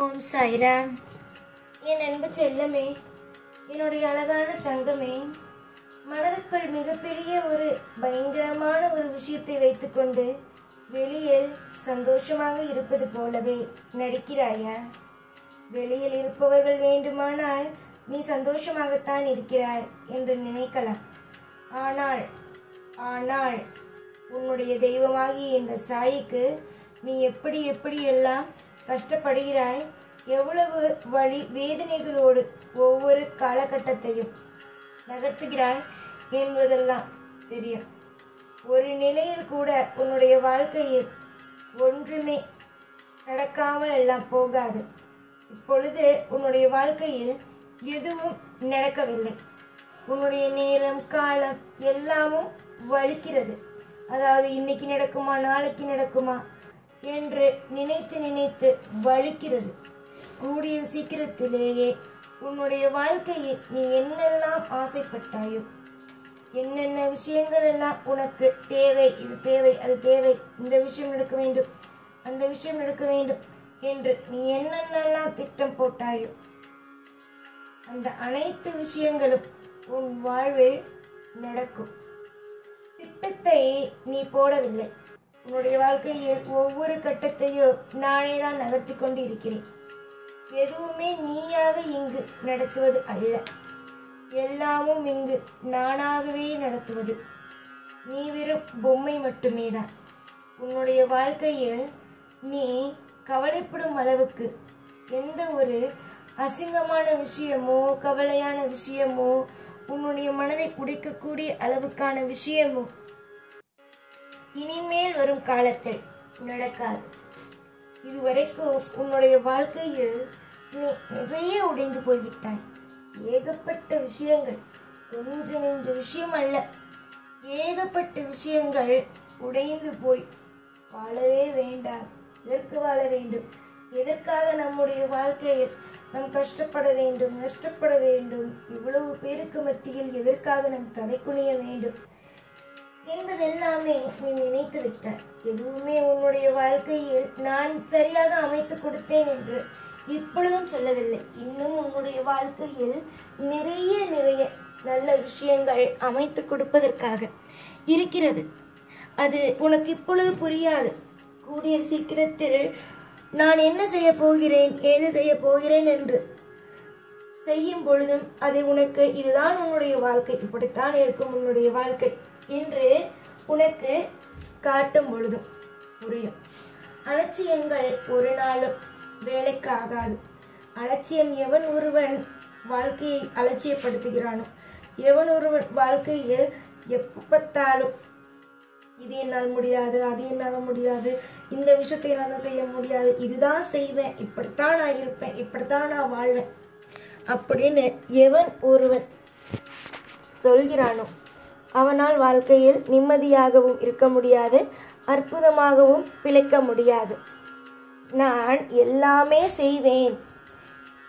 ஓம் சாய்ராம். என் அன்பு செல்லமே, என்னுடைய அழகான தங்கமே, மனதுக்குள் மிகப்பெரிய ஒரு பயங்கரமான ஒரு விஷயத்தை வைத்துக்கொண்டு வெளியில் சந்தோஷமாக இருப்பது போலவே நடிக்கிறாயா? வெளியில் இருப்பவர்கள் வேண்டுமானால் நீ சந்தோஷமாகத்தான் இருக்கிறாய் என்று நினைக்கலாம். ஆனால் உன்னுடைய தெய்வமாகிய இந்த சாய்க்கு நீ எப்படி எல்லாம் கஷ்டப்படுகிறாய், எவ்வளவு வழி வேதனைகளோடு ஒவ்வொரு காலகட்டத்தையும் நகர்த்துகிறாய் என்பதெல்லாம் தெரியும். ஒரு நிலையில் கூட உன்னுடைய வாழ்க்கையில் ஒன்றுமே நடக்காமல் எல்லாம் போகாது. இப்பொழுது உன்னுடைய வாழ்க்கையில் எதுவும் நடக்கவில்லை. உன்னுடைய நேரம் காலம் எல்லாமும் வலிக்கிறது. அதாவது இன்னைக்கு நடக்குமா நாளைக்கு நடக்குமா என்று நினைத்து வலிக்கிறது. கூடிய சீக்கிரத்திலேயே உன்னுடைய வாழ்க்கையில் நீ என்னெல்லாம் ஆசைப்பட்டாயோ, என்னென்ன விஷயங்கள் எல்லாம் உனக்கு தேவை, இது தேவை அது தேவை, இந்த விஷயம் நடக்க வேண்டும் அந்த விஷயம் நடக்க வேண்டும் என்று நீ என்னென்னலாம் திட்டம் போட்டாயோ அந்த அனைத்து விஷயங்களும் உன் வாழ்வில் நடக்கும். திட்டத்தை நீ போடவில்லை. உன்னுடைய வாழ்க்கையில் ஒவ்வொரு கட்டத்தையும் நானே தான் நகர்த்தி கொண்டு இருக்கிறேன். எதுவுமே நீயாக இங்கு நடத்துவது அல்ல, எல்லாமும் இங்கு நானாகவே நடத்துவது. நீ வெறும் பொம்மை மட்டுமே தான். உன்னுடைய வாழ்க்கையில் நீ கவலைப்படும் அளவுக்கு எந்த ஒரு அசிங்கமான விஷயமோ கவலையான விஷயமோ உன்னுடைய மனதை உடைக்கக்கூடிய அளவுக்கான விஷயமோ இனிமேல் வரும் காலத்தில் நடக்காது. இதுவரைக்கும் உன்னுடைய வாழ்க்கையில் நீ நிறைய உடைந்து போய்விட்டாய். ஏகப்பட்ட விஷயங்கள், கொஞ்சம் நெஞ்ச விஷயம் அல்ல, ஏகப்பட்ட விஷயங்கள் உடைந்து போய் வாழவே வேண்டாம். எதற்கு வாழ வேண்டும்? எதற்காக நம்முடைய வாழ்க்கையில் நாம் கஷ்டப்பட வேண்டும், நஷ்டப்பட வேண்டும்? இவ்வளவு பேருக்கு மத்தியில் எதற்காக நாம் தலை குனிய வேண்டும் என்பதெல்லாமே நீ நினைத்து விட்டாய். எதுவுமே உன்னுடைய வாழ்க்கையில் நான் சரியாக அமைத்து கொடுத்தேன் என்று இப்பொழுதும் சொல்லவில்லை. இன்னும் உன்னுடைய வாழ்க்கையில் நிறைய நல்ல விஷயங்கள் அமைத்து கொடுப்பதற்காக இருக்கிறது. அது உனக்கு இப்பொழுது புரியாது. கூடிய சீக்கிரத்தில் நான் என்ன செய்ய போகிறேன், ஏது செய்ய போகிறேன் என்று செய்யும் பொழுதும் அதை உனக்கு இதுதான் உன்னுடைய வாழ்க்கை, இப்படித்தான் இருக்கும் உன்னுடைய வாழ்க்கை என்று உனக்கு காட்டும் பொழுதும் புரியும். அலட்சியங்கள் ஒரு நாளும் வேலைக்கு ஆகாது. அலட்சியம் எவன் ஒருவன் வாழ்க்கையை அலட்சியப்படுத்துகிறானோ, எவன் ஒருவன் வாழ்க்கையில் எப்ப பார்த்தாலும் இது என்னால் முடியாது, அது என்னால் முடியாது, இந்த விஷயத்தை நான் செய்ய முடியாது, இதுதான் செய்வேன், இப்படித்தான் நான் இருப்பேன், இப்படித்தான் நான் வாழ்வேன் அப்படின்னு எவன் ஒருவன் சொல்கிறானோ அவனால் வாழ்க்கையில் நிம்மதியாகவும் இருக்க முடியாது, அற்புதமாகவும் பிழைக்க முடியாது. நான் எல்லாமே செய்வேன்,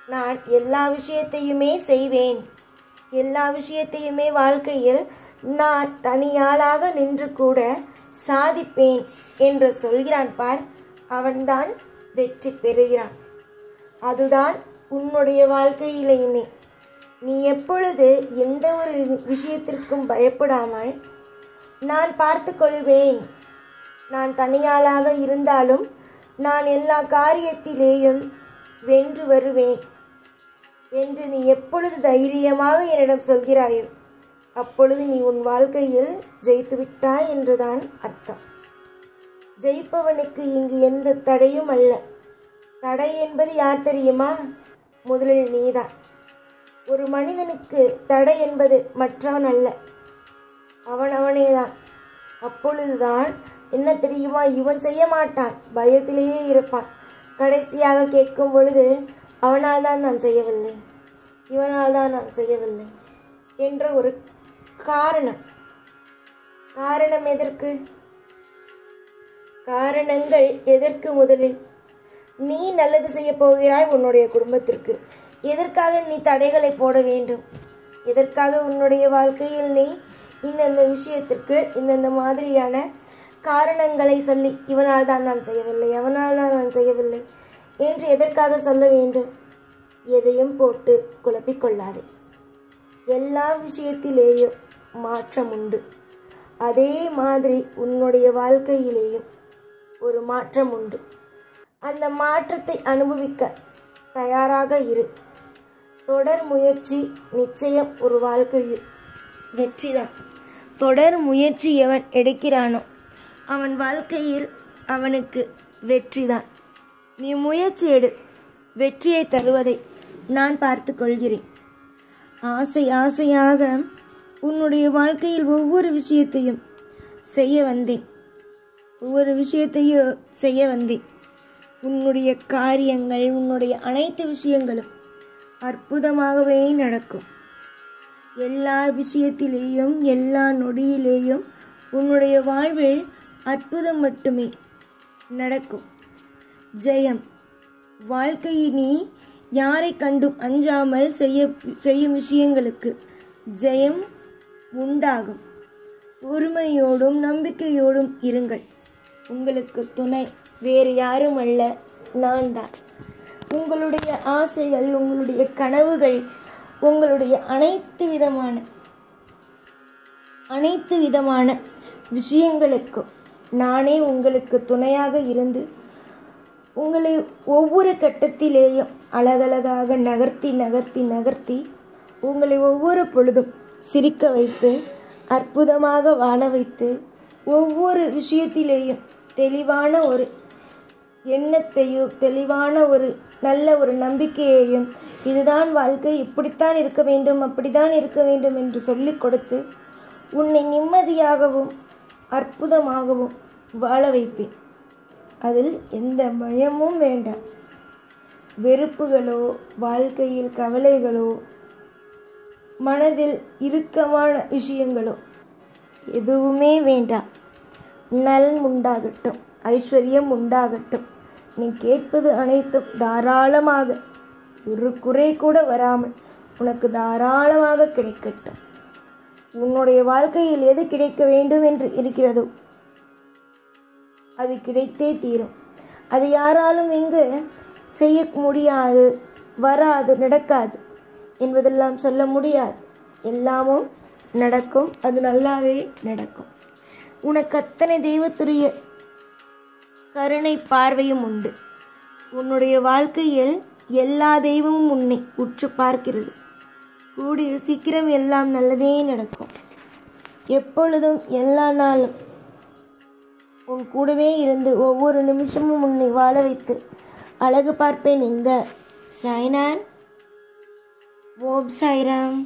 நான் எல்லா விஷயத்தையுமே செய்வேன், எல்லா விஷயத்தையுமே வாழ்க்கையில் நான் தனியாளாக நின்று கூட சாதிப்பேன் என்று சொல்கிறான் பார், அவன்தான் வெற்றி பெறுகிறான். அதுதான் உன்னுடைய வாழ்க்கையிலேயுமே. நீ எப்பொழுது எந்த ஒரு விஷயத்திற்கும் பயப்படாமல் நான் பார்த்து கொள்வேன், நான் தனியாளாக இருந்தாலும் நான் எல்லா காரியத்திலேயும் வென்று வருவேன் என்று நீ எப்பொழுது தைரியமாக என்னிடம் சொல்கிறாயோ அப்பொழுது நீ உன் வாழ்க்கையில் ஜெயித்து விட்டாய் என்றுதான் அர்த்தம். ஜெயிப்பவனுக்கு இங்கு எந்த தடையும் அல்ல. தடை என்பது யார் தெரியுமா? முதலில் நீதான். ஒரு மனிதனுக்கு தடை என்பது மற்றவன் அல்ல, அவனேதான். அப்பொழுதுதான் என்ன தெரியுமா, இவன் செய்ய மாட்டான், பயத்திலேயே இருப்பான். கடைசியாக கேட்கும் பொழுது அவனால் தான் நான் செய்யவில்லை, இவனால் தான் நான் செய்யவில்லை என்ற ஒரு காரணம் எதற்கு? காரணங்கள் எதற்கு? முதலில் நீ நல்லது செய்ய போகிறாய் உன்னுடைய குடும்பத்திற்கு. எதற்காக நீ தடைகளை போட வேண்டும்? எதற்காக உன்னுடைய வாழ்க்கையில் நீ இந்தந்த விஷயத்திற்கு இந்தந்த மாதிரியான காரணங்களை சொல்லி இவனால் தான் நான் செய்யவில்லை, அவனால் தான் நான் செய்யவில்லை என்று எதற்காக சொல்ல வேண்டும்? எதையும் போட்டு குழப்பிக்கொள்ளாதே. எல்லா விஷயத்திலேயும் மாற்றம் உண்டு. அதே மாதிரி உன்னுடைய வாழ்க்கையிலேயும் ஒரு மாற்றம் உண்டு. அந்த மாற்றத்தை அனுபவிக்க தயாராக இரு. தொடர் முயற்சி நிச்சயம் ஒரு வாழ்க்கையில் வெற்றிதான். தொடர் முயற்சி எவன் எடுக்கிறானோ அவன் வாழ்க்கையில் அவனுக்கு வெற்றிதான். நீ முயற்சி எடு. வெற்றியை தருவதை நான் பார்த்து கொள்கிறேன். ஆசையாக உன்னுடைய வாழ்க்கையில் ஒவ்வொரு விஷயத்தையும் செய்ய வந்தேன். உன்னுடைய காரியங்கள், உன்னுடைய அனைத்து விஷயங்களும் அற்புதமாகவே நடக்கும். எல்லா விஷயத்திலேயும், எல்லா நொடியிலேயும் உன்னுடைய வாழ்வில் அற்புதம் மட்டுமே நடக்கும். ஜெயம். வாழ்க்கையை நீ யாரை கண்டும் அஞ்சாமல் செய்யும் விஷயங்களுக்கு ஜெயம் உண்டாகும். பொறுமையோடும் நம்பிக்கையோடும் இருங்கள். உங்களுக்கு துணை வேறு யாரும் அல்ல, நான் தான். உங்களுடைய ஆசைகள், உங்களுடைய கனவுகள், உங்களுடைய அனைத்து விதமான விஷயங்களுக்கும் நானே உங்களுக்கு துணையாக இருந்து உங்களை ஒவ்வொரு கட்டத்திலேயும் அழகழகாக நகர்த்தி உங்களை ஒவ்வொரு பொழுதும் சிரிக்க வைத்து, அற்புதமாக வாழ வைத்து, ஒவ்வொரு விஷயத்திலேயும் தெளிவான ஒரு எண்ணத்தையும், தெளிவான ஒரு நல்ல ஒரு நம்பிக்கையையும், இதுதான் வாழ்க்கை, இப்படித்தான் இருக்க வேண்டும், அப்படித்தான் இருக்க வேண்டும் என்று சொல்லிக் கொடுத்து உன்னை நிம்மதியாகவும் அற்புதமாகவும் வாழ வைப்பேன். அதில் எந்த பயமும் வேண்டாம். வெறுப்புகளோ, வாழ்க்கையில் கவலைகளோ, மனதில் இறுக்கமான விஷயங்களோ எதுவுமே வேண்டாம். நலன் உண்டாகட்டும், ஐஸ்வர்யம் உண்டாகட்டும். நீ கேட்பது அனைத்தும் தாராளமாக, ஒரு குறை கூட வராமல் உனக்கு தாராளமாக கிடைக்கட்டும். உன்னுடைய வாழ்க்கையில் எது கிடைக்க வேண்டும் என்று இருக்கிறதோ அது கிடைத்தே தீரும். அது யாராலும் இங்கு செய்ய முடியாது, வராது, நடக்காது என்பதெல்லாம் சொல்ல முடியாது. எல்லாமும் நடக்கும். அது நல்லாவே நடக்கும். உனக்கு அத்தனை தெய்வத்துடைய கருணை பார்வையும் உண்டு. உன்னுடைய வாழ்க்கையில் எல்லா தெய்வமும் உன்னை உற்று பார்க்கிறது. கூடிய சீக்கிரம் எல்லாம் நல்லதே நடக்கும். எப்பொழுதும் எல்லா நாளும் உன் கூடவே இருந்து ஒவ்வொரு நிமிஷமும் உன்னை வாழ வைத்து அழகு பார்ப்பேன். இந்த சாய்நான். ஓம் சாய்ராம்.